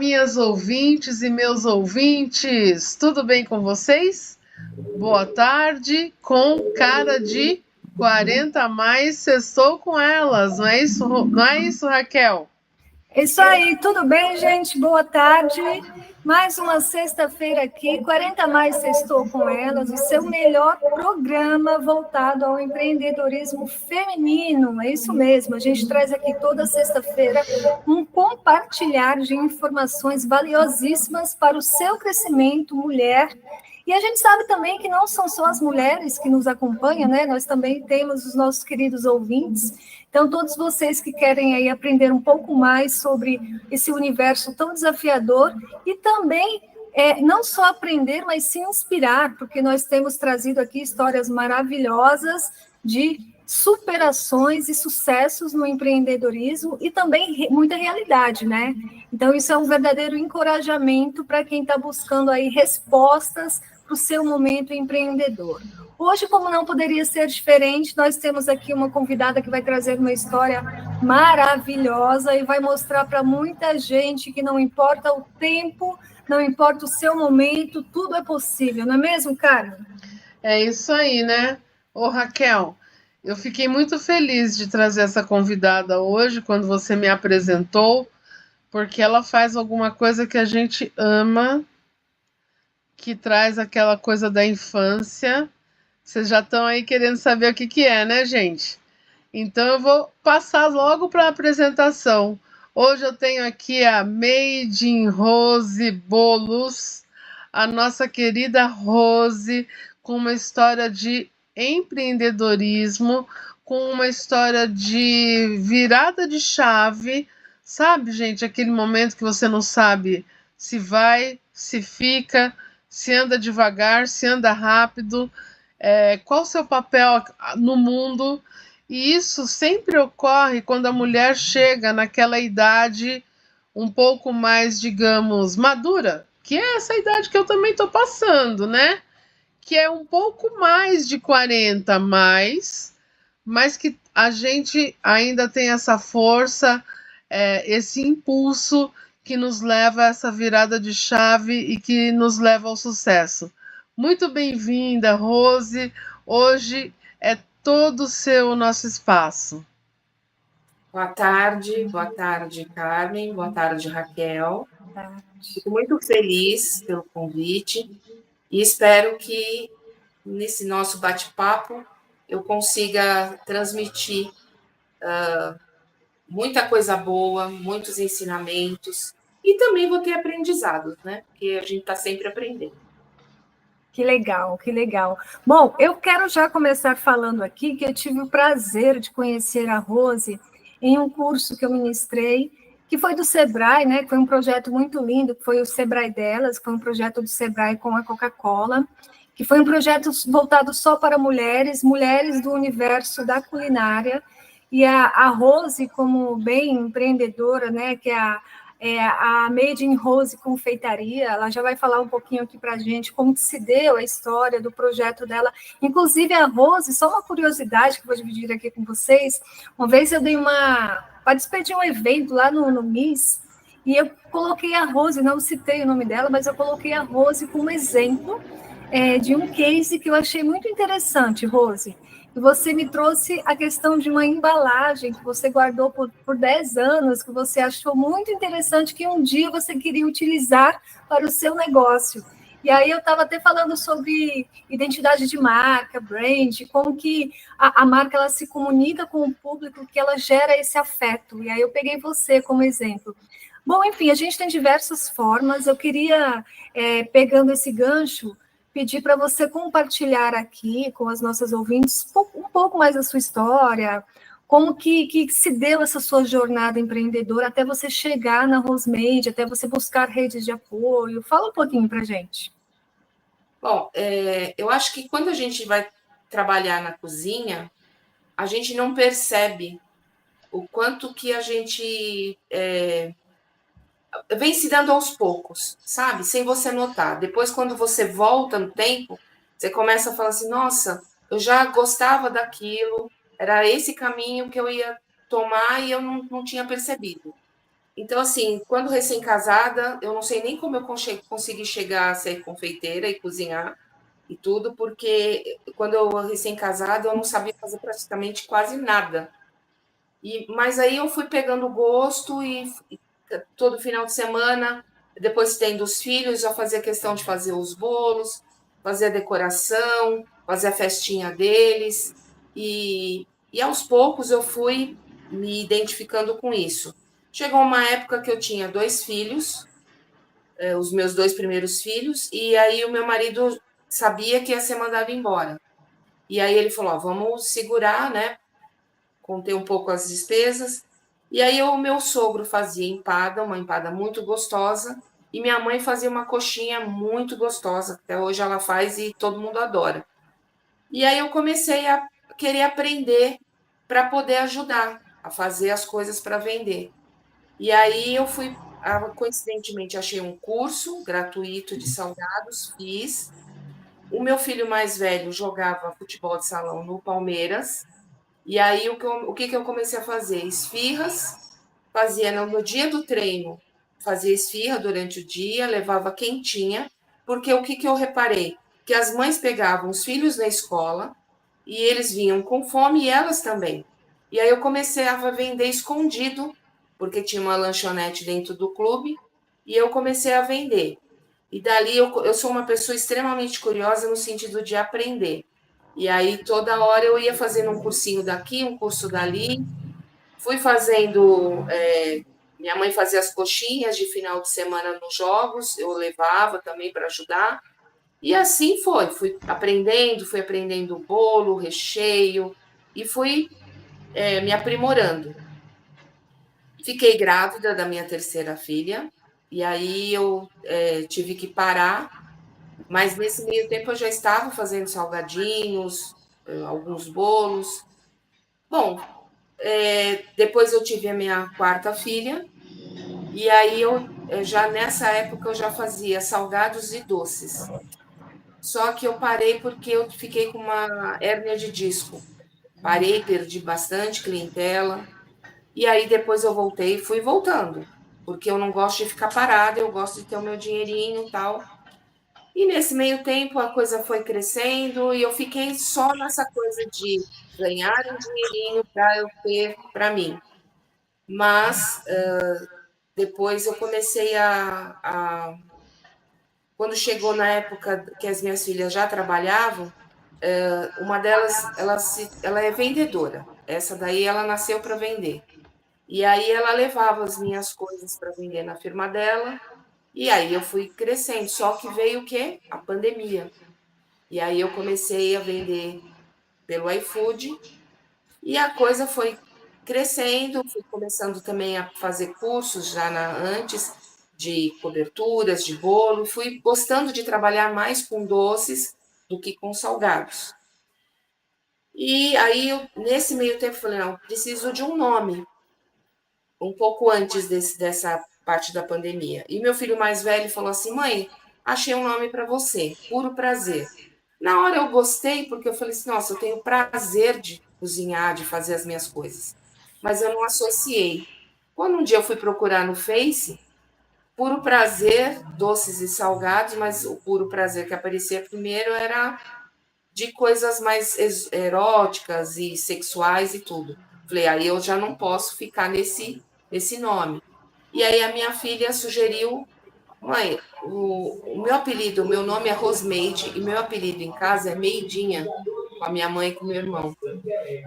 minhas ouvintes e meus ouvintes, tudo bem com vocês? Boa tarde, com cara de 40 a mais, sextou com elas, não é isso, não é isso, Raquel? Isso aí, tudo bem, gente? Boa tarde. Mais uma sexta-feira aqui, 40 a mais sextou com elas, o seu melhor programa voltado ao empreendedorismo feminino. É isso mesmo, a gente traz aqui toda sexta-feira um compartilhar de informações valiosíssimas para o seu crescimento, mulher. E a gente sabe também que não são só as mulheres que nos acompanham, né? Nós também temos os nossos queridos ouvintes. Então, todos vocês que querem aí aprender um pouco mais sobre esse universo tão desafiador e também não só aprender, mas se inspirar, porque nós temos trazido aqui histórias maravilhosas de superações e sucessos no empreendedorismo e também muita realidade, né? Então, isso é um verdadeiro encorajamento para quem está buscando aí respostas para o seu momento empreendedor. Hoje, como não poderia ser diferente, nós temos aqui uma convidada que vai trazer uma história maravilhosa e vai mostrar para muita gente que não importa o tempo, não importa o seu momento, tudo é possível, não é mesmo, Carmen? É isso aí, né? Ô, Raquel, eu fiquei muito feliz de trazer essa convidada hoje, quando você me apresentou, porque ela faz alguma coisa que a gente ama, que traz aquela coisa da infância. Vocês já estão aí querendo saber o que que é, né, gente? Então eu vou passar logo para a apresentação. Hoje eu tenho aqui a Made in Rose Bolos, a nossa querida Rose, com uma história de empreendedorismo, com uma história de virada de chave, sabe, gente? Aquele momento que você não sabe se vai, se fica, se anda devagar, se anda rápido, qual o seu papel no mundo. E isso sempre ocorre quando a mulher chega naquela idade um pouco mais, digamos, madura, que é essa idade que eu também estou passando, né? Que é um pouco mais de 40 mais, mas que a gente ainda tem essa força, esse impulso que nos leva a essa virada de chave e que nos leva ao sucesso. Muito bem-vinda, Rose. Hoje é todo seu o nosso espaço. Boa tarde, Carmen, boa tarde, Raquel. Fico muito feliz pelo convite e espero que nesse nosso bate-papo eu consiga transmitir muita coisa boa, muitos ensinamentos e também vou ter aprendizados, né? Porque a gente está sempre aprendendo. Que legal, que legal. Bom, eu quero já começar falando aqui que eu tive o prazer de conhecer a Rose em um curso que eu ministrei, que foi do Sebrae, né? Que foi um projeto muito lindo, que foi o Sebrae delas, que foi um projeto do Sebrae com a Coca-Cola, que foi um projeto voltado só para mulheres, mulheres do universo da culinária. E a Rose, como bem empreendedora, né? Que é a Made in Rose Confeitaria, ela já vai falar um pouquinho aqui para a gente como que se deu a história do projeto dela. Inclusive, a Rose, só uma curiosidade que eu vou dividir aqui com vocês, uma vez eu dei participei de um evento lá no MIS, e eu coloquei a Rose, não citei o nome dela, mas eu coloquei a Rose como exemplo de um case que eu achei muito interessante, Rose. E você me trouxe a questão de uma embalagem que você guardou por 10 anos, que você achou muito interessante, que um dia você queria utilizar para o seu negócio. E aí eu estava até falando sobre identidade de marca, brand, como que a marca ela se comunica com o público, que ela gera esse afeto. E aí eu peguei você como exemplo. Bom, enfim, a gente tem diversas formas. Eu queria, pegando esse gancho, pedir para você compartilhar aqui com as nossas ouvintes um pouco mais da sua história, como que se deu essa sua jornada empreendedora até você chegar na Rosemade, até você buscar redes de apoio. Fala um pouquinho para a gente. Bom, eu acho que quando a gente vai trabalhar na cozinha, a gente não percebe o quanto que a gente vem se dando aos poucos, sabe? Sem você notar. Depois, quando você volta no tempo, você começa a falar assim: nossa, eu já gostava daquilo, era esse caminho que eu ia tomar e eu não tinha percebido. Então, assim, quando recém-casada, eu não sei nem como eu consegui chegar a ser confeiteira e cozinhar e tudo, porque quando eu recém-casada, eu não sabia fazer praticamente quase nada. Mas aí eu fui pegando gosto e todo final de semana, depois tendo os filhos, já fazia questão de fazer os bolos, fazer a decoração, fazer a festinha deles. E aos poucos eu fui me identificando com isso. Chegou uma época que eu tinha 2 filhos, os meus 2 primeiros filhos, e aí o meu marido sabia que ia ser mandado embora. E aí ele falou: ó, vamos segurar, né? Contei um pouco as despesas. E aí o meu sogro fazia empada, uma empada muito gostosa, e minha mãe fazia uma coxinha muito gostosa, até hoje ela faz e todo mundo adora. E aí eu comecei a querer aprender para poder ajudar a fazer as coisas para vender. E aí eu fui, coincidentemente, achei um curso gratuito de salgados, fiz. O meu filho mais velho jogava futebol de salão no Palmeiras, e aí o que que eu comecei a fazer? Esfirras, fazia no dia do treino, fazia esfirra durante o dia, levava quentinha, porque o que que eu reparei? Que as mães pegavam os filhos na escola e eles vinham com fome e elas também. E aí eu comecei a vender escondido, porque tinha uma lanchonete dentro do clube, e eu comecei a vender. E dali eu sou uma pessoa extremamente curiosa no sentido de aprender. E aí toda hora eu ia fazendo um cursinho daqui, um curso dali, fui fazendo. Minha mãe fazia as coxinhas de final de semana nos jogos, eu levava também para ajudar. E assim foi, fui aprendendo o bolo, o recheio, e fui me aprimorando. Fiquei grávida da minha terceira filha, e aí eu tive que parar, mas nesse meio tempo eu já estava fazendo salgadinhos, alguns bolos. Bom, depois eu tive a minha quarta filha, e aí já nessa época eu já fazia salgados e doces. Só que eu parei porque eu fiquei com uma hérnia de disco. Parei, perdi bastante clientela, e aí depois eu voltei e fui voltando, porque eu não gosto de ficar parada, eu gosto de ter o meu dinheirinho e tal. E nesse meio tempo a coisa foi crescendo e eu fiquei só nessa coisa de ganhar um dinheirinho para eu ter para mim. Mas depois eu comecei quando chegou na época que as minhas filhas já trabalhavam, uma delas ela é vendedora. Essa daí ela nasceu para vender. E aí ela levava as minhas coisas para vender na firma dela. E aí eu fui crescendo. Só que veio o quê? A pandemia. E aí eu comecei a vender pelo iFood e a coisa foi crescendo, fui começando também a fazer cursos já antes de coberturas, de bolo, fui gostando de trabalhar mais com doces do que com salgados. E aí, nesse meio tempo, falei, não, preciso de um nome, um pouco antes dessa parte da pandemia. E meu filho mais velho falou assim, mãe, achei um nome para você, Puro Prazer. Na hora eu gostei, porque eu falei assim, nossa, eu tenho prazer de cozinhar, de fazer as minhas coisas. Mas eu não associei. Quando um dia eu fui procurar no Face, Puro Prazer, doces e salgados, mas o Puro Prazer que aparecia primeiro era de coisas mais eróticas e sexuais e tudo. Falei, aí eu já não posso ficar nesse nome. E aí a minha filha sugeriu, mãe, o meu apelido, o meu nome é Rosmeide e meu apelido em casa é Meidinha, com a minha mãe e com o meu irmão.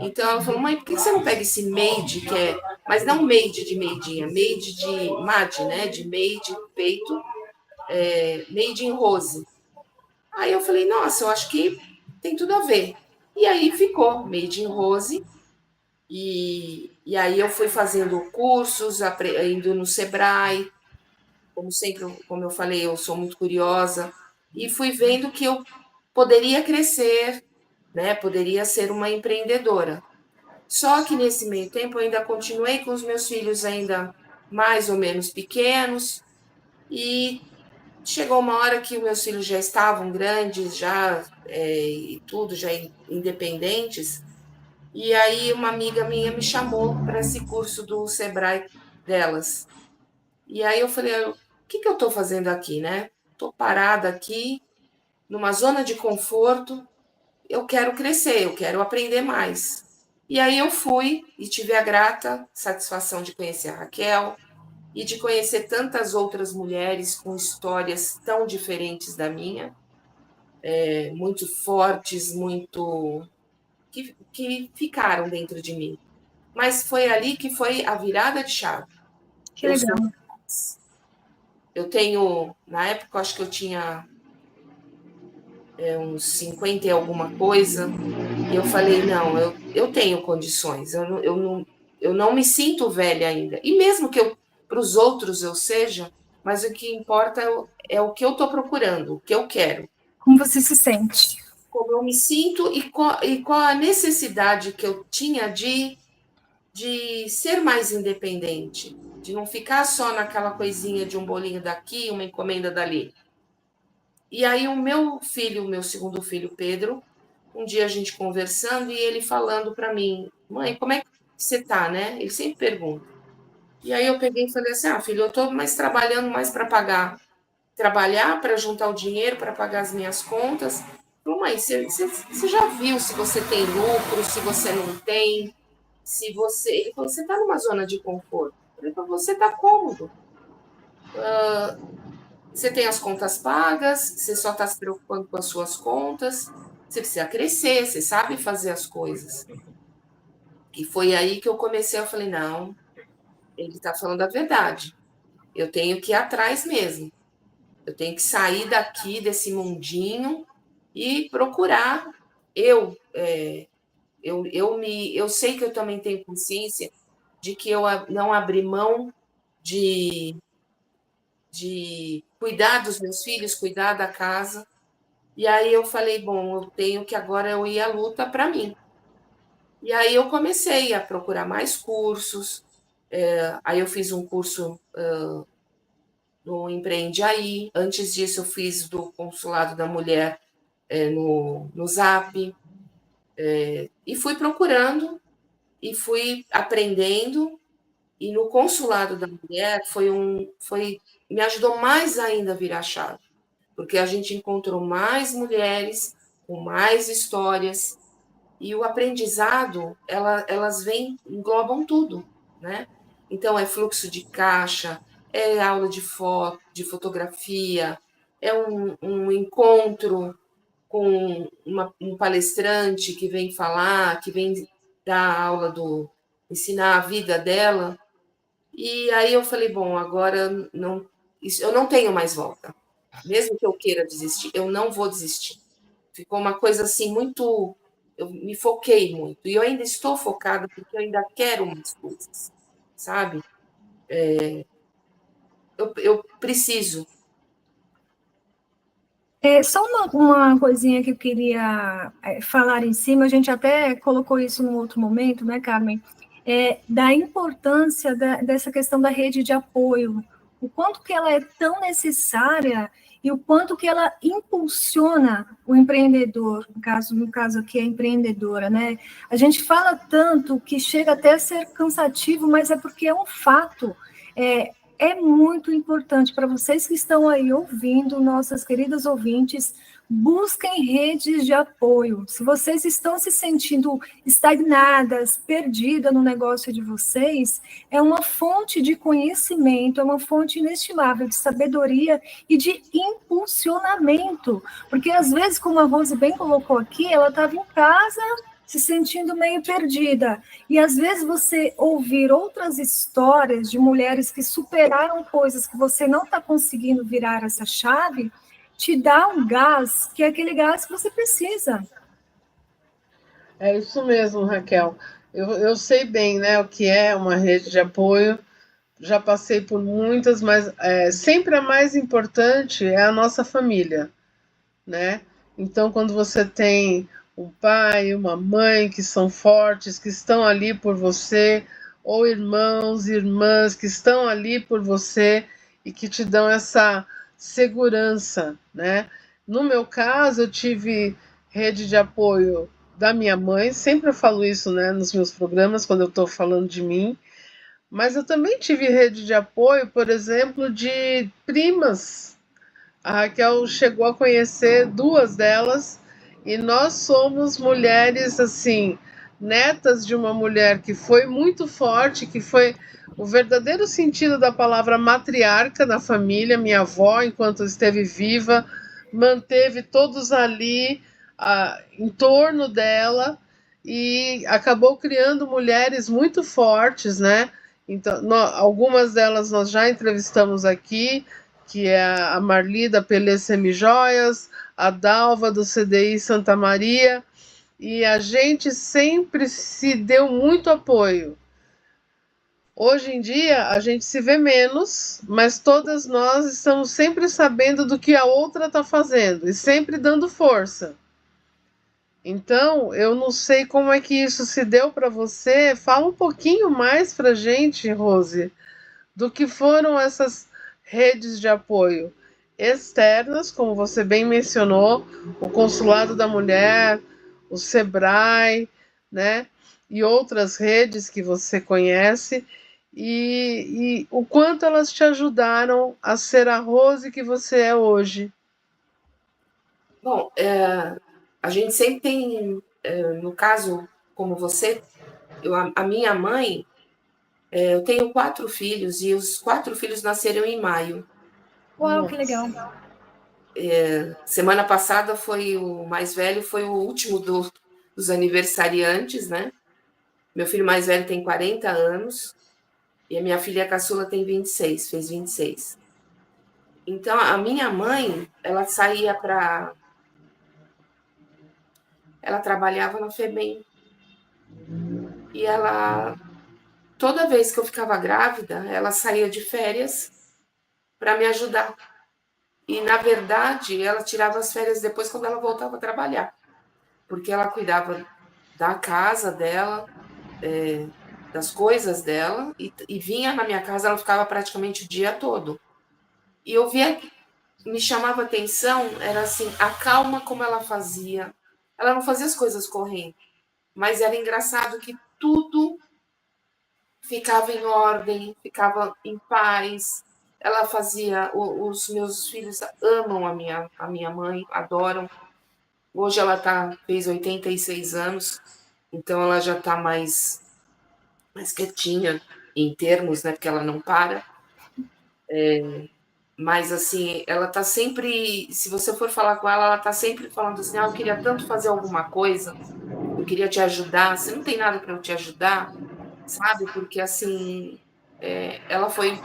Então ela falou, mãe, por que você não pega esse Meide, que é, mas não Meide de Meidinha, Meide de Made, né? De Meide, peito, Made in Rose. Aí eu falei, nossa, eu acho que tem tudo a ver. E aí ficou Made in Rose. E aí eu fui fazendo cursos, indo no Sebrae, como sempre, como eu falei, eu sou muito curiosa, e fui vendo que eu poderia crescer, né? Poderia ser uma empreendedora. Só que nesse meio tempo eu ainda continuei com os meus filhos ainda mais ou menos pequenos, e chegou uma hora que os meus filhos já estavam grandes, já e tudo, já independentes, e aí uma amiga minha me chamou para esse curso do Sebrae delas. E aí eu falei, o que eu estou fazendo aqui, né? Estou parada aqui, numa zona de conforto, eu quero crescer, eu quero aprender mais. E aí eu fui e tive a grata satisfação de conhecer a Raquel e de conhecer tantas outras mulheres com histórias tão diferentes da minha, muito fortes, muito que ficaram dentro de mim. Mas foi ali que foi a virada de chave. Que legal. Eu tenho, na época, acho que eu tinha uns 50 e alguma coisa, e eu falei, não, eu tenho condições, eu não me sinto velha ainda. E mesmo que para os outros eu seja, mas o que importa é o que eu estou procurando, o que eu quero. Como você se sente? Como eu me sinto e qual a necessidade que eu tinha de ser mais independente, de não ficar só naquela coisinha de um bolinho daqui, uma encomenda dali. E aí o meu segundo filho, Pedro, um dia a gente conversando e ele falando para mim, mãe, como é que você tá, né? Ele sempre pergunta. E aí eu peguei e falei assim, filho, eu tô trabalhando mais para trabalhar para juntar o dinheiro para pagar as minhas contas. Falei, mãe, você já viu se você tem lucro, se você não tem, se você... Ele falou, você tá numa zona de conforto. Eu falei, você tá cômodo. Você tem as contas pagas, você só está se preocupando com as suas contas, você precisa crescer, você sabe fazer as coisas. E foi aí que eu comecei, eu falei, não, ele está falando a verdade. Eu tenho que ir atrás mesmo. Eu tenho que sair daqui, desse mundinho, e procurar. Eu sei que eu também tenho consciência de que eu não abri mão de cuidar dos meus filhos, cuidar da casa. E aí eu falei, bom, eu tenho que agora eu ir à luta para mim. E aí eu comecei a procurar mais cursos. Aí eu fiz um curso no Empreende Aí. Antes disso, eu fiz do Consulado da Mulher no Zap. E fui procurando e fui aprendendo. E no Consulado da Mulher me ajudou mais ainda a virar chave, porque a gente encontrou mais mulheres com mais histórias. E o aprendizado, elas englobam tudo, né? Então, é fluxo de caixa, é aula de fotografia, é um encontro com um palestrante que vem falar, que vem dar aula ensinar a vida dela. E aí eu falei, bom, agora eu não tenho mais volta. Mesmo que eu queira desistir, eu não vou desistir. Ficou uma coisa assim muito... Eu me foquei muito. E eu ainda estou focada porque eu ainda quero mais coisas, sabe? Eu preciso. Só uma coisinha que eu queria falar em cima, a gente até colocou isso num outro momento, né, Carmen? Da importância dessa questão da rede de apoio, o quanto que ela é tão necessária e o quanto que ela impulsiona o empreendedor, no caso aqui a empreendedora, né? A gente fala tanto que chega até a ser cansativo, mas é porque é um fato. É muito importante para vocês que estão aí ouvindo, nossas queridas ouvintes, busquem redes de apoio. Se vocês estão se sentindo estagnadas, perdidas no negócio de vocês, é uma fonte de conhecimento, é uma fonte inestimável de sabedoria e de impulsionamento. Porque, às vezes, como a Rose bem colocou aqui, ela estava em casa se sentindo meio perdida. E, às vezes, você ouvir outras histórias de mulheres que superaram coisas que você não está conseguindo virar essa chave, te dá um gás, que é aquele gás que você precisa. É isso mesmo, Raquel. Eu sei bem, né, o que é uma rede de apoio. Já passei por muitas, mas sempre a mais importante é a nossa família, né? Então, quando você tem um pai, uma mãe que são fortes, que estão ali por você, ou irmãos e irmãs que estão ali por você e que te dão essa segurança, né? No meu caso, eu tive rede de apoio da minha mãe, sempre eu falo isso, né, nos meus programas, quando eu estou falando de mim, Mas eu também tive rede de apoio, por exemplo, de primas. A Raquel chegou a conhecer duas delas e nós somos mulheres assim, netas de uma mulher que foi muito forte, que foi o verdadeiro sentido da palavra matriarca na família. Minha avó, enquanto esteve viva, manteve todos ali em torno dela e acabou criando mulheres muito fortes, né? Então, algumas delas nós já entrevistamos aqui, que é a Marli da Pelé Semijoias, a Dalva do CDI Santa Maria, e a gente sempre se deu muito apoio. Hoje em dia a gente se vê menos, mas todas nós estamos sempre sabendo do que a outra está fazendo e sempre dando força. Então, eu não sei como é que isso se deu para você. Fala um pouquinho mais para gente, Rose, do que foram essas redes de apoio externas, como você bem mencionou, o Consulado da Mulher, o Sebrae, né? E outras redes que você conhece, e o quanto elas te ajudaram a ser a Rose que você é hoje. Bom, a gente sempre tem, no caso, como você, a minha mãe, eu tenho 4 filhos e os 4 filhos nasceram em maio. Uau, que legal. Semana passada foi o mais velho, foi o último dos aniversariantes, né? Meu filho mais velho tem 40 anos e a minha filha caçula tem 26, fez 26. Então, a minha mãe, ela saía para... Ela trabalhava na FEBEM e ela, toda vez que eu ficava grávida, ela saía de férias para me ajudar. E, na verdade, ela tirava as férias depois quando ela voltava a trabalhar, porque ela cuidava da casa dela, das coisas dela, e vinha na minha casa, ela ficava praticamente o dia todo. E eu via, me chamava atenção, era assim, a calma como ela fazia. Ela não fazia as coisas correndo, mas era engraçado que tudo ficava em ordem, ficava em paz. Ela fazia, os meus filhos amam a minha mãe, adoram. Hoje ela fez 86 anos, então ela já está mais quietinha em termos, né? Porque ela não para. Mas assim, ela tá sempre, se você for falar com ela, ela tá sempre falando assim: eu queria tanto fazer alguma coisa, eu queria te ajudar. Você não tem nada para eu te ajudar, sabe? Porque assim, ela foi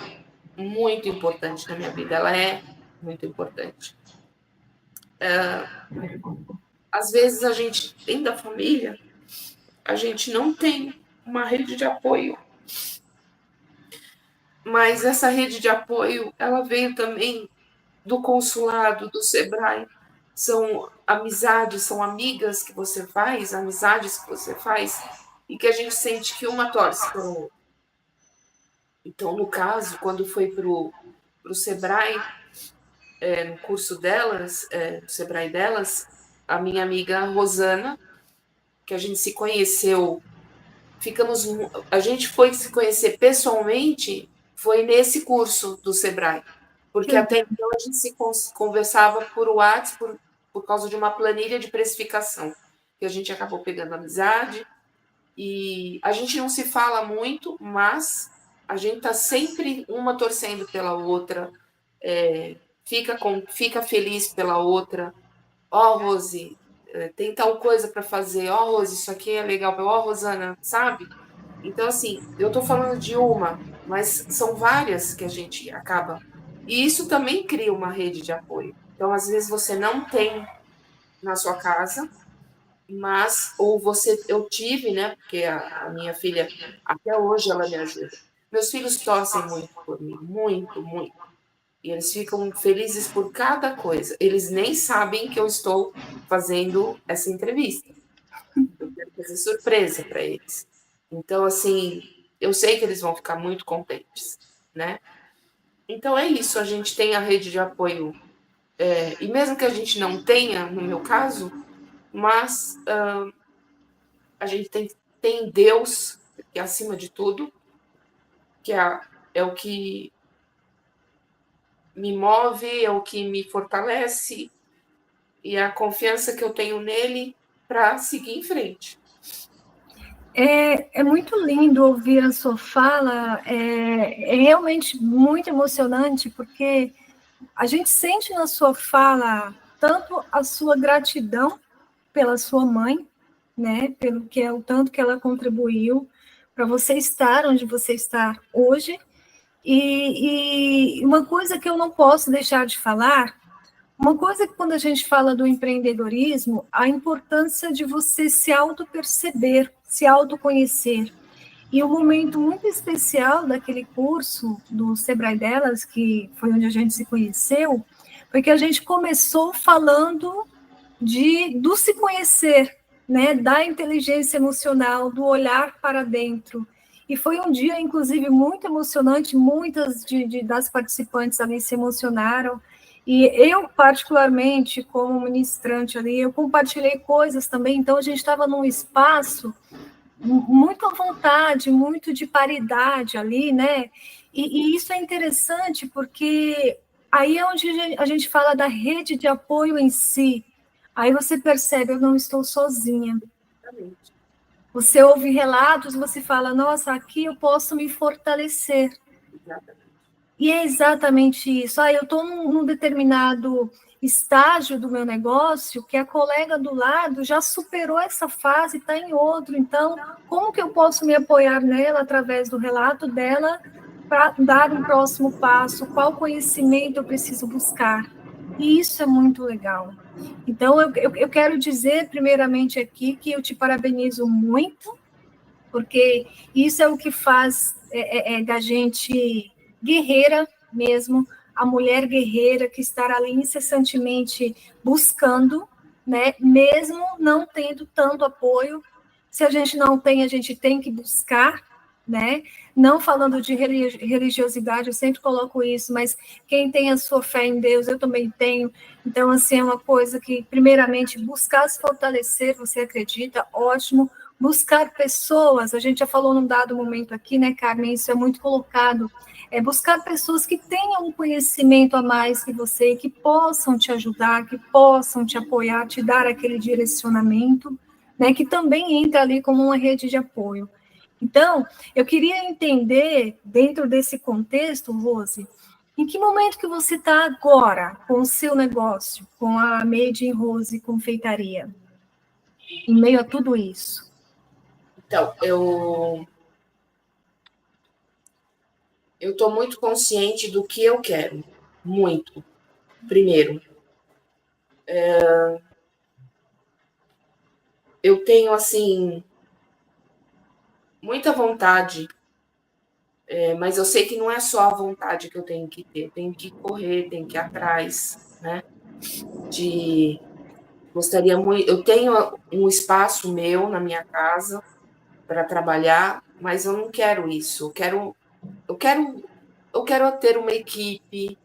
muito importante na minha vida. Ela é muito importante. Às vezes a gente, dentro da família, a gente não tem uma rede de apoio, mas essa rede de apoio, ela veio também do consulado, do Sebrae. São amizades, são amigas que você faz, amizades que você faz, e que a gente sente que uma torce para o outro. Então, no caso, quando foi para o Sebrae, no curso delas, no Sebrae delas, a minha amiga Rosana, que a gente se conheceu, a gente foi se conhecer pessoalmente, foi nesse curso do Sebrae. Porque até então a gente se conversava por WhatsApp por causa de uma planilha de precificação, que a gente acabou pegando amizade, e a gente não se fala muito, mas a gente está sempre uma torcendo pela outra, fica feliz pela outra. Rose, tem tal coisa para fazer. Rose, isso aqui é legal. Rosana, sabe? Então, assim, eu estou falando de uma, mas são várias que a gente acaba. E isso também cria uma rede de apoio. Então, às vezes, você não tem na sua casa, mas, ou eu tive, né? Porque a minha filha, até hoje, ela me ajuda. Meus filhos torcem muito por mim, muito, muito. E eles ficam felizes por cada coisa. Eles nem sabem que eu estou fazendo essa entrevista. Eu quero fazer surpresa para eles. Então, assim, eu sei que eles vão ficar muito contentes, né? Então é isso, a gente tem a rede de apoio, e mesmo que a gente não tenha, no meu caso, mas a gente tem Deus, que é acima de tudo, que é o que me move, é o que me fortalece e a confiança que eu tenho nele para seguir em frente. É muito lindo ouvir a sua fala, é realmente muito emocionante, porque a gente sente na sua fala tanto a sua gratidão pela sua mãe, né, pelo que é o tanto que ela contribuiu para você estar onde você está hoje, e uma coisa que eu não posso deixar de falar, uma coisa que quando a gente fala do empreendedorismo, a importância de você se auto-perceber, se autoconhecer. E um momento muito especial daquele curso do Sebrae Delas, que foi onde a gente se conheceu, foi que a gente começou falando do se conhecer, né, da inteligência emocional, do olhar para dentro. E foi um dia, inclusive, muito emocionante, muitas das participantes ali se emocionaram, e eu, particularmente, como ministrante ali, eu compartilhei coisas também, então a gente estava num espaço muito à vontade, muito de paridade ali, né? E isso é interessante porque aí é onde a gente fala da rede de apoio em si. Aí você percebe, eu não estou sozinha. Você ouve relatos, você fala, nossa, aqui eu posso me fortalecer. E é exatamente isso. Eu estou num determinado estágio do meu negócio que a colega do lado já superou essa fase, está em outro. Então, como que eu posso me apoiar nela através do relato dela para dar um próximo passo? Qual conhecimento eu preciso buscar? E isso é muito legal. Então, eu quero dizer, primeiramente, aqui que eu te parabenizo muito, porque isso é o que faz da gente guerreira mesmo, a mulher guerreira que está ali incessantemente buscando, né, mesmo não tendo tanto apoio. Se a gente não tem, a gente tem que buscar, né? Não falando de religiosidade, eu sempre coloco isso, mas quem tem a sua fé em Deus, eu também tenho. Então, assim, é uma coisa que, primeiramente, buscar se fortalecer, você acredita, ótimo. Buscar pessoas, a gente já falou num dado momento aqui, né, Carmen, isso é muito colocado, buscar pessoas que tenham um conhecimento a mais que você, que possam te ajudar, que possam te apoiar, te dar aquele direcionamento, né, que também entra ali como uma rede de apoio. Então, eu queria entender, dentro desse contexto, Rose, em que momento que você está agora com o seu negócio, com a Made in Rose Confeitaria, em meio a tudo isso? Então, eu estou muito consciente do que eu quero, muito. Primeiro, eu tenho, assim, muita vontade, mas eu sei que não é só a vontade que eu tenho que ter, eu tenho que correr, tenho que ir atrás, né? Gostaria muito, eu tenho um espaço meu na minha casa para trabalhar, mas eu não quero isso. Eu quero ter uma equipe,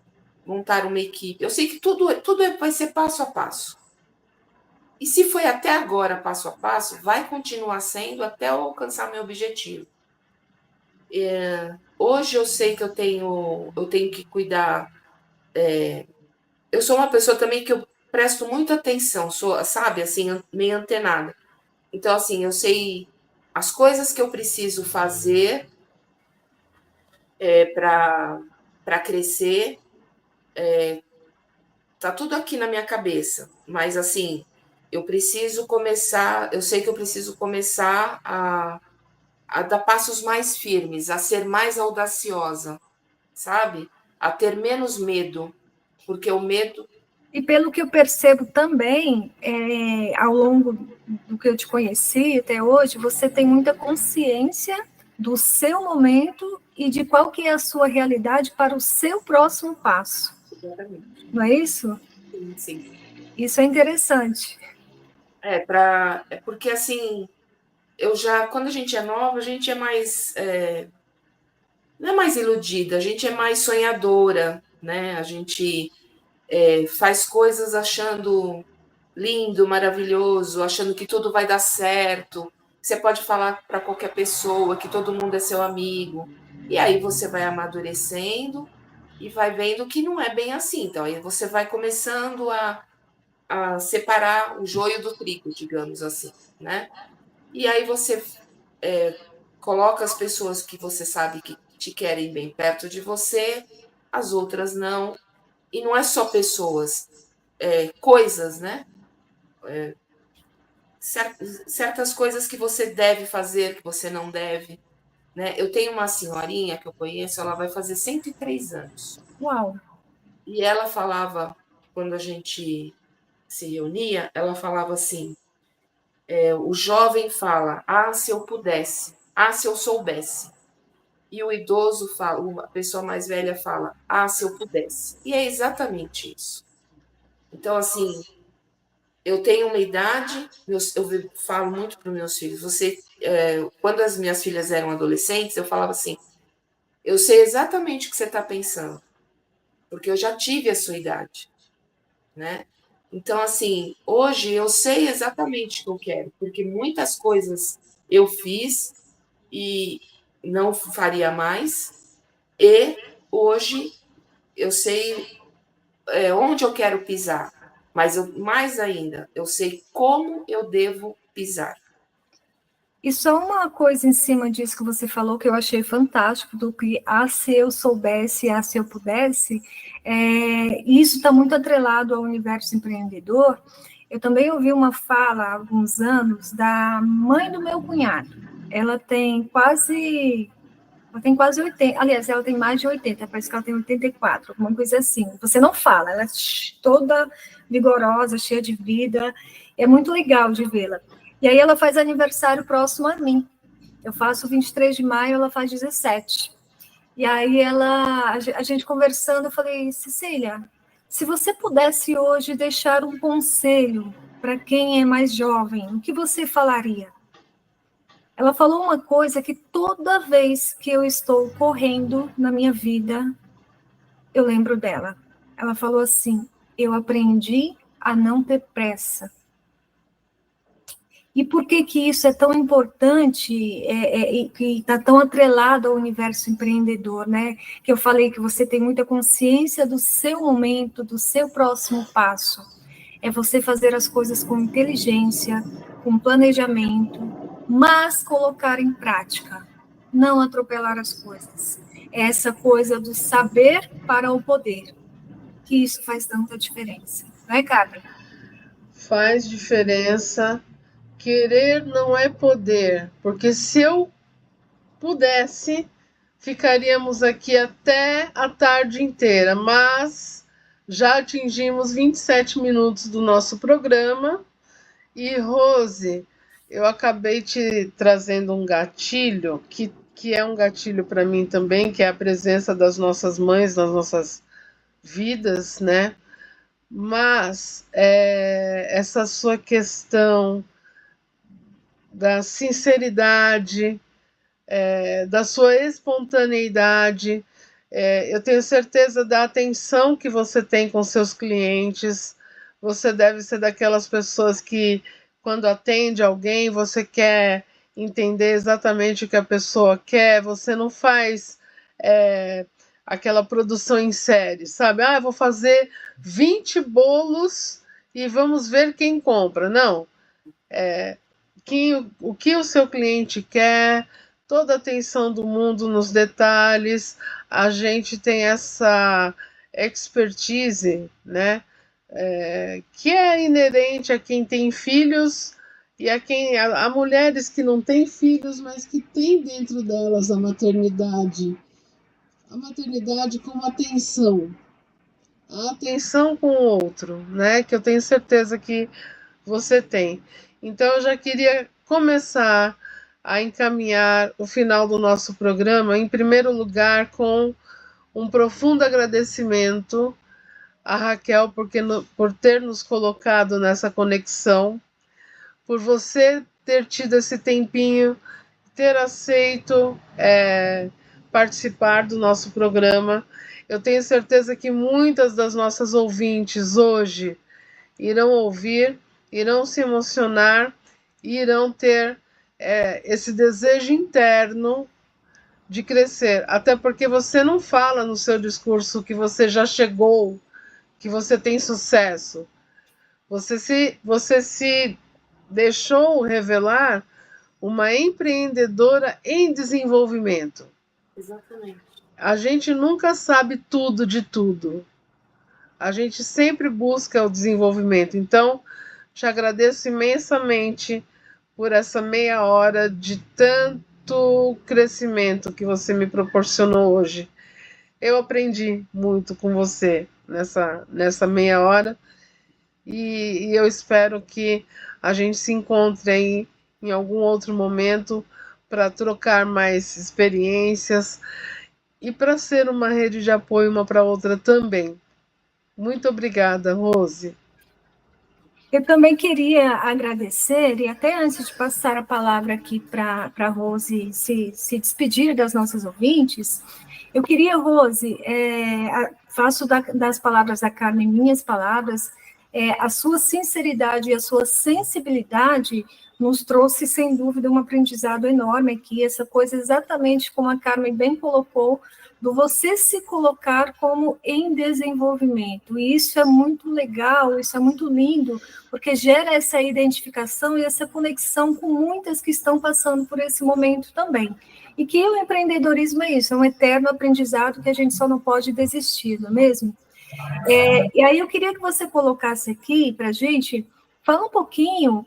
montar uma equipe. Eu sei que tudo vai ser passo a passo. E se foi até agora passo a passo, vai continuar sendo até eu alcançar meu objetivo. Hoje eu sei que eu tenho que cuidar. Eu sou uma pessoa também que eu presto muita atenção, sou, sabe, assim, meio antenada. Então, assim, eu sei as coisas que eu preciso fazer para crescer, tá tudo aqui na minha cabeça. Mas, assim, eu preciso começar, eu sei que eu preciso começar a dar passos mais firmes, a ser mais audaciosa, sabe? A ter menos medo, porque o medo. E pelo que eu percebo também, ao longo do que eu te conheci até hoje, você tem muita consciência do seu momento e de qual que é a sua realidade para o seu próximo passo. Exatamente. Não é isso? Sim, sim. Isso é interessante. Porque, assim, quando a gente é nova, a gente é mais, não é mais iludida, a gente é mais sonhadora, né? A gente faz coisas achando lindo, maravilhoso, achando que tudo vai dar certo. Você pode falar para qualquer pessoa que todo mundo é seu amigo. E aí você vai amadurecendo e vai vendo que não é bem assim. Então, aí você vai começando a separar o joio do trigo, digamos assim, né? E aí você coloca as pessoas que você sabe que te querem bem perto de você, as outras não. E não é só pessoas, coisas, né? Certas coisas que você deve fazer, que você não deve. Né? Eu tenho uma senhorinha que eu conheço, ela vai fazer 103 anos. Uau! E ela falava, quando a gente se reunia, ela falava assim: o jovem fala, ah, se eu pudesse, ah, se eu soubesse. E o idoso fala, a pessoa mais velha fala, ah, se eu pudesse. E é exatamente isso. Então, assim, eu tenho uma idade, eu falo muito para os meus filhos, quando as minhas filhas eram adolescentes, eu falava assim, eu sei exatamente o que você está pensando, porque eu já tive a sua idade, né? Então, assim, hoje eu sei exatamente o que eu quero, porque muitas coisas eu fiz e não faria mais, e hoje eu sei onde eu quero pisar, mas mais ainda, eu sei como eu devo pisar. E só uma coisa em cima disso que você falou, que eu achei fantástico, do que, se eu soubesse, se eu pudesse, isso está muito atrelado ao universo empreendedor. Eu também ouvi uma fala há alguns anos da mãe do meu cunhado. Ela tem quase 80, aliás, ela tem mais de 80, parece que ela tem 84, alguma coisa assim. Você não fala, ela é toda vigorosa, cheia de vida, é muito legal de vê-la. E aí ela faz aniversário próximo a mim. Eu faço 23 de maio, ela faz 17. E aí a gente conversando, eu falei, Cecília, se você pudesse hoje deixar um conselho para quem é mais jovem, o que você falaria? Ela falou uma coisa que toda vez que eu estou correndo na minha vida, eu lembro dela. Ela falou assim, eu aprendi a não ter pressa. E por que que isso é tão importante e que está tão atrelado ao universo empreendedor, né? Que eu falei que você tem muita consciência do seu momento, do seu próximo passo. É você fazer as coisas com inteligência, com planejamento, mas colocar em prática, não atropelar as coisas. É essa coisa do saber para o poder, que isso faz tanta diferença. Não é, Carmen? Faz diferença. Querer não é poder, porque se eu pudesse, ficaríamos aqui até a tarde inteira, mas já atingimos 27 minutos do nosso programa. E, Rose, eu acabei te trazendo um gatilho, que é um gatilho para mim também, que é a presença das nossas mães nas nossas vidas, né? Mas essa sua questão da sinceridade, da sua espontaneidade. Eu tenho certeza da atenção que você tem com seus clientes. Você deve ser daquelas pessoas que, quando atende alguém, você quer entender exatamente o que a pessoa quer. Você não faz aquela produção em série, sabe? Ah, eu vou fazer 20 bolos e vamos ver quem compra. Não. O que o seu cliente quer, toda a atenção do mundo nos detalhes. A gente tem essa expertise, né? Que é inerente a quem tem filhos e a mulheres que não têm filhos, mas que têm dentro delas a maternidade como atenção, a atenção com o outro, né? Que eu tenho certeza que você tem. Então, eu já queria começar a encaminhar o final do nosso programa, em primeiro lugar, com um profundo agradecimento a Raquel por ter nos colocado nessa conexão, por você ter tido esse tempinho, ter aceito participar do nosso programa. Eu tenho certeza que muitas das nossas ouvintes hoje irão ouvir, irão se emocionar e irão ter esse desejo interno de crescer. Até porque você não fala no seu discurso que você já chegou, que você tem sucesso. Você se deixou revelar uma empreendedora em desenvolvimento. Exatamente. A gente nunca sabe tudo de tudo. A gente sempre busca o desenvolvimento. Então, te agradeço imensamente por essa meia hora de tanto crescimento que você me proporcionou hoje. Eu aprendi muito com você nessa meia hora e eu espero que a gente se encontre aí em algum outro momento para trocar mais experiências e para ser uma rede de apoio uma para outra também. Muito obrigada, Rose. Eu também queria agradecer, e até antes de passar a palavra aqui para a Rose se despedir das nossas ouvintes, eu queria, Rose, faço das palavras da Carmen minhas palavras, a sua sinceridade e a sua sensibilidade nos trouxe, sem dúvida, um aprendizado enorme aqui, essa coisa exatamente como a Carmen bem colocou, do você se colocar como em desenvolvimento, e isso é muito legal, isso é muito lindo, porque gera essa identificação e essa conexão com muitas que estão passando por esse momento também. E que o empreendedorismo é isso, é um eterno aprendizado que a gente só não pode desistir, não é mesmo? E aí eu queria que você colocasse aqui para a gente, falar um pouquinho,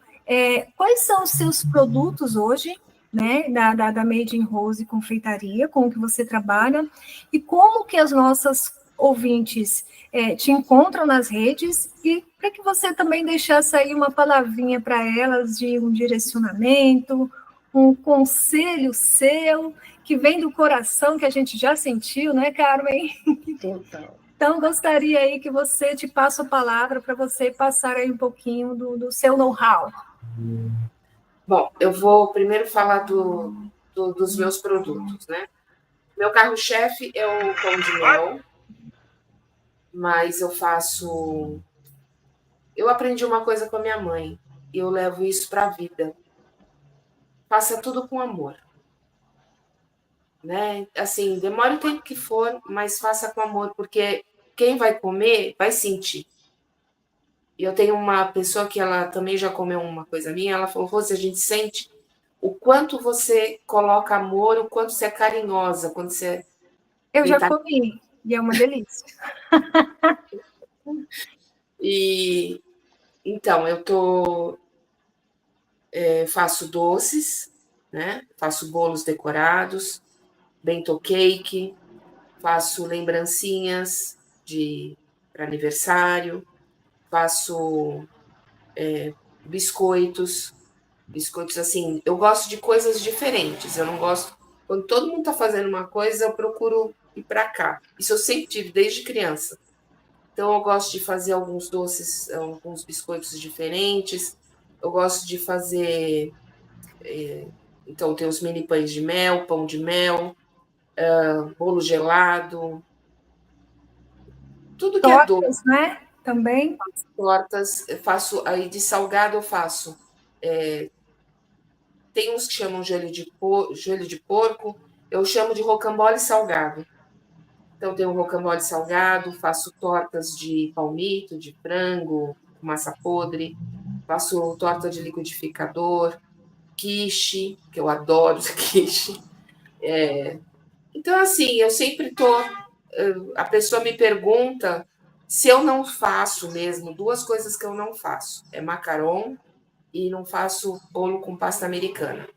quais são os seus produtos hoje, né, da Made in Rose Confeitaria, com o que você trabalha, e como que as nossas ouvintes te encontram nas redes, e para que você também deixasse aí uma palavrinha para elas de um direcionamento, um conselho seu, que vem do coração, que a gente já sentiu, né, Carmen? Total. Então, gostaria aí que você te passe a palavra para você passar aí um pouquinho do seu know-how. Bom, eu vou primeiro falar dos meus produtos, né? Meu carro-chefe é o pão de mel, mas eu aprendi uma coisa com a minha mãe e eu levo isso para a vida. Faça tudo com amor. Né? Assim, demore o tempo que for, mas faça com amor, porque quem vai comer vai sentir. E eu tenho uma pessoa que ela também já comeu uma coisa minha, ela falou, Rose, a gente sente o quanto você coloca amor, o quanto você é carinhosa, quando você... Eu já comi, e é uma delícia. E então, faço doces, né? Faço bolos decorados, bento cake, faço lembrancinhas para aniversário, faço biscoitos assim, eu gosto de coisas diferentes, eu não gosto, quando todo mundo está fazendo uma coisa, eu procuro ir para cá, isso eu sempre tive, desde criança, então eu gosto de fazer alguns doces, alguns biscoitos diferentes, eu gosto de fazer, então tem os mini pães de mel, pão de mel, bolo gelado, tudo que é doce. Tortas, né? Também. Tortas, faço aí de salgado eu faço. Tem uns que chamam joelho de porco, eu chamo de rocambole salgado. Então tem o rocambole salgado, faço tortas de palmito, de frango, massa podre, faço torta de liquidificador, quiche, que eu adoro quiche. Então, assim, eu sempre tô. A pessoa me pergunta se eu não faço mesmo, duas coisas que eu não faço: é macarrão e não faço bolo com pasta americana.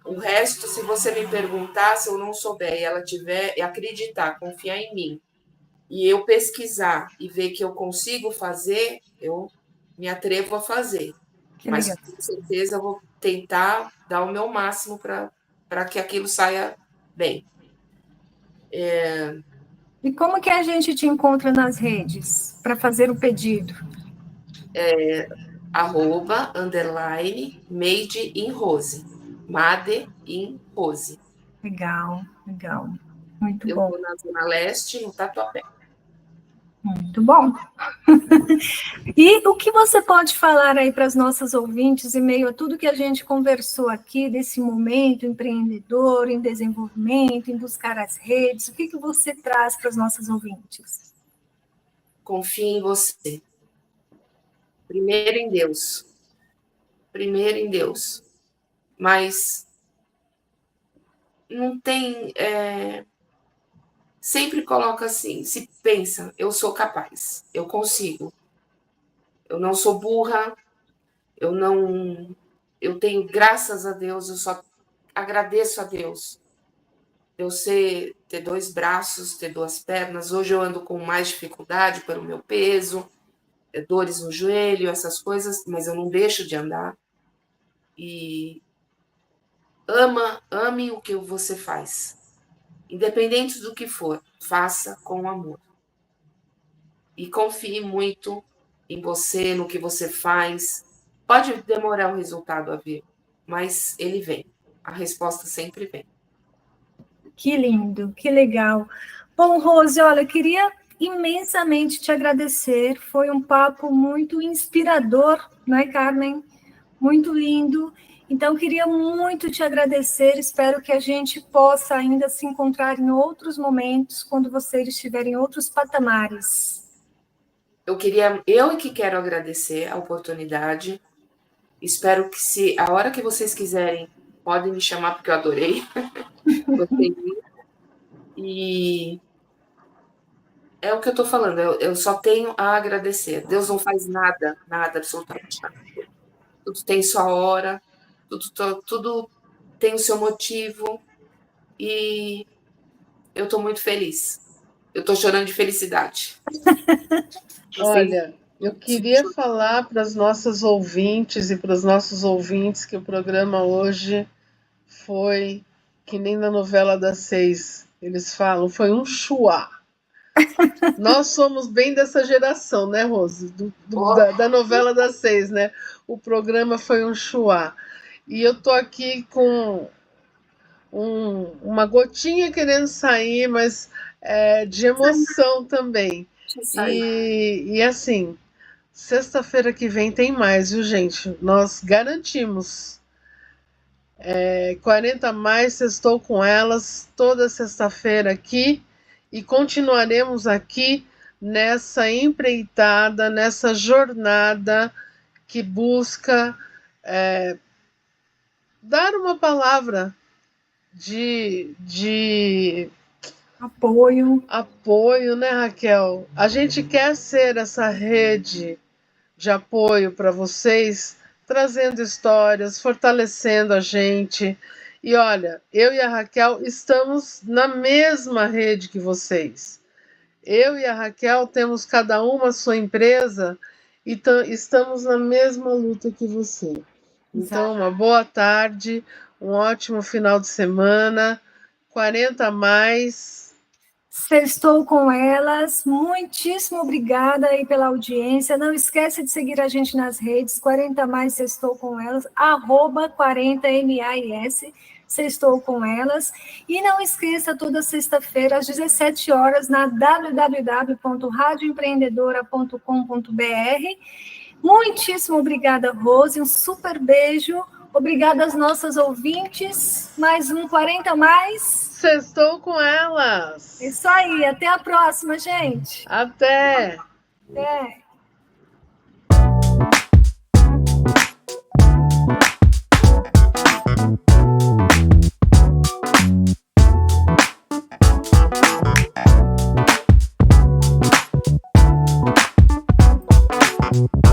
O resto, se você me perguntar, se eu não souber e ela tiver, acreditar, confiar em mim, e eu pesquisar e ver que eu consigo fazer, eu me atrevo a fazer. Mas com certeza eu vou tentar dar o meu máximo para que aquilo saia bem. E como que a gente te encontra nas redes para fazer o pedido? @_made in Rose. Made in Rose. Legal, legal. Muito eu bom. estou na Zona Leste, no Tatuapé. Muito bom. E o que você pode falar aí para as nossas ouvintes, em meio a tudo que a gente conversou aqui, desse momento empreendedor, em desenvolvimento, em buscar as redes, o que você traz para as nossas ouvintes? Confie em você. Primeiro em Deus. Primeiro em Deus. Mas não tem... Sempre coloca assim, se pensa, eu sou capaz, eu consigo. Eu não sou burra, eu tenho, graças a Deus, eu só agradeço a Deus. Eu sei ter 2 braços, ter 2 pernas. Hoje eu ando com mais dificuldade pelo meu peso, dores no joelho, essas coisas, mas eu não deixo de andar. E ame o que você faz. Independente do que for, faça com amor. E confie muito em você, no que você faz. Pode demorar o resultado a vir, mas ele vem. A resposta sempre vem. Que lindo, que legal. Bom, Rose, olha, eu queria imensamente te agradecer. Foi um papo muito inspirador, não é, Carmen? Muito lindo. Então, queria muito te agradecer. Espero que a gente possa ainda se encontrar em outros momentos, quando vocês estiverem em outros patamares. Eu que quero agradecer a oportunidade. Espero que, se a hora que vocês quiserem, podem me chamar, porque eu adorei. Gostei muito. E é o que eu estou falando, eu só tenho a agradecer. Deus não faz nada, absolutamente nada. Tudo tem sua hora, tudo tem o seu motivo, e eu estou muito feliz. Eu estou chorando de felicidade. Olha, eu queria falar para as nossas ouvintes e para os nossos ouvintes que o programa hoje foi que nem na novela das 6, eles falam, foi um chuá. Nós somos bem dessa geração, né, Rose? Da novela das 6, né? O programa foi um chuá. E eu tô aqui com uma gotinha querendo sair, mas de emoção também. E assim, sexta-feira que vem tem mais, viu, gente? Nós garantimos. 40 mais, sextou com elas toda sexta-feira aqui e continuaremos aqui nessa empreitada, nessa jornada que busca dar uma palavra de apoio, né, Raquel? A gente quer ser essa rede de apoio para vocês, trazendo histórias, fortalecendo a gente. E olha, eu e a Raquel estamos na mesma rede que vocês. Eu e a Raquel temos cada uma a sua empresa e estamos na mesma luta que você. Então, uma boa tarde, um ótimo final de semana, 40 mais. Sextou com elas, muitíssimo obrigada aí pela audiência, não esquece de seguir a gente nas redes, 40 mais sextou com elas, @40MAIS, sextou com elas, e não esqueça, toda sexta-feira, às 17 horas, na www.radioempreendedora.com.br. Muitíssimo obrigada, Rose, um super beijo, obrigada às nossas ouvintes, mais um 40 mais. Sextou com elas. Isso aí, até a próxima, gente. Até. Até.